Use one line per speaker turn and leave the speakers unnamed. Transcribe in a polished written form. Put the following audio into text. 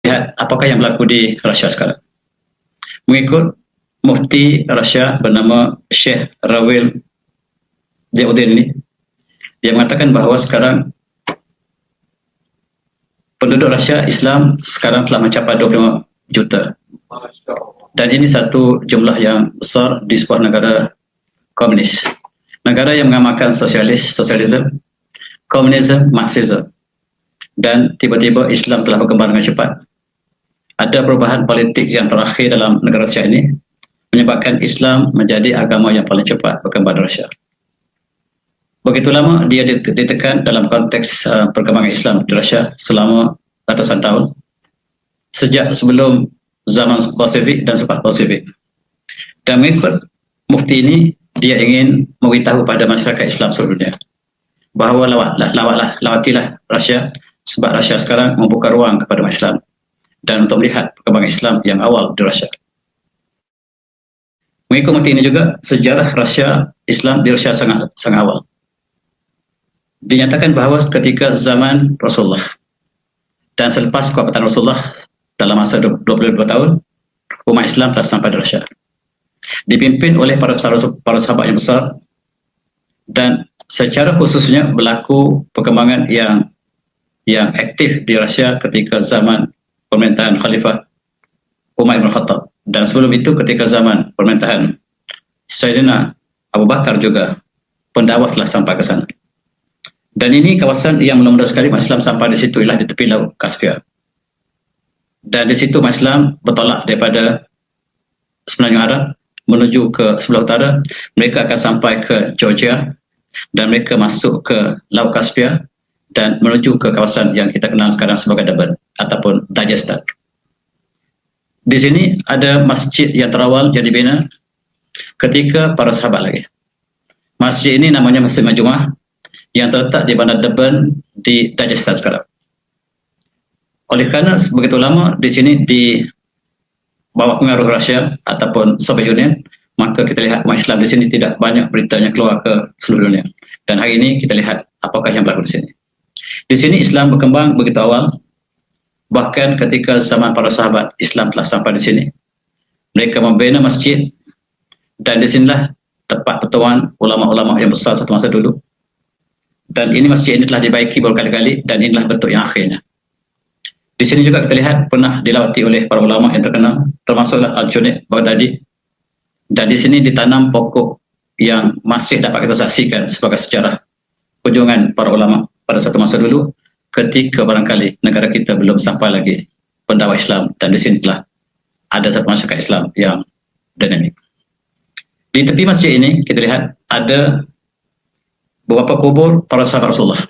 lihat apakah yang berlaku di Russia sekarang. Mengikut Mufti Russia bernama Syekh Rawil Ziauddin ini, dia mengatakan bahawa sekarang penduduk Russia Islam sekarang telah mencapai 25 juta. Dan ini satu jumlah yang besar di sebuah negara komunis. Negara yang mengamalkan sosialisme, komunisme, marxisme. Dan tiba-tiba Islam telah berkembang dengan cepat. Ada perubahan politik yang terakhir dalam negara Rusia ini menyebabkan Islam menjadi agama yang paling cepat berkembang di Rusia. Begitu lama dia ditekan dalam konteks perkembangan Islam di Rusia selama ratusan tahun, sejak sebelum zaman Bolshevik dan selepas Bolshevik. Dan mengikut Mufti ini, dia ingin memberitahu pada masyarakat Islam seluruh dunia bahawa lawatilah Rusia, sebab Rusia sekarang membuka ruang kepada umat Islam dan untuk melihat perkembangan Islam yang awal di Rusia. Mengikut Mufti ini juga, sejarah Rusia, Islam di Rusia sangat awal. Dinyatakan bahawa ketika zaman Rasulullah dan selepas kewafatan Rasulullah dalam masa 22 tahun, umat Islam telah sampai di Rusia. Dipimpin oleh para sahabat yang besar, dan secara khususnya berlaku perkembangan yang aktif di Rusia ketika zaman pemerintahan Khalifah Umar bin Khattab, dan sebelum itu ketika zaman pemerintahan Sayyidina Abu Bakar juga pendakwah telah sampai ke sana. Dan ini kawasan yang mula-mula sekali umat Islam sampai di situ ialah di tepi laut Kaspia. Dan di situ umat Islam bertolak daripada Semenanjung Arab menuju ke sebelah utara. Mereka akan sampai ke Georgia dan mereka masuk ke Laut Kaspia dan menuju ke kawasan yang kita kenal sekarang sebagai Durban ataupun Dagestan. Di sini ada masjid yang terawal yang dibina ketika para sahabat lagi. Masjid ini namanya Masjid Majmu'ah yang terletak di bandar Durban di Dagestan sekarang. Oleh kerana begitu lama di sini di bawah pengaruh Rusia ataupun Soviet Union, maka kita lihat umat Islam di sini tidak banyak beritanya keluar ke seluruh dunia. Dan hari ini kita lihat apakah yang berlaku di sini. Di sini Islam berkembang begitu awal, bahkan ketika zaman para sahabat Islam telah sampai di sini. Mereka membina masjid dan di sinilah tempat pertemuan ulama-ulama yang besar satu masa dulu. Dan ini masjid ini telah dibaiki berkali-kali dan inilah bentuk yang akhirnya. Di sini juga kita lihat pernah dilawati oleh para ulama yang terkenal, termasuklah Al-Junaid Baghdadi. Dan di sini ditanam pokok yang masih dapat kita saksikan sebagai sejarah kunjungan para ulama pada satu masa dulu ketika barangkali negara kita belum sampai lagi pendakwah Islam, dan di sini telah ada satu masyarakat Islam yang dinamik. Di tepi masjid ini kita lihat ada beberapa kubur para sahabat Rasulullah.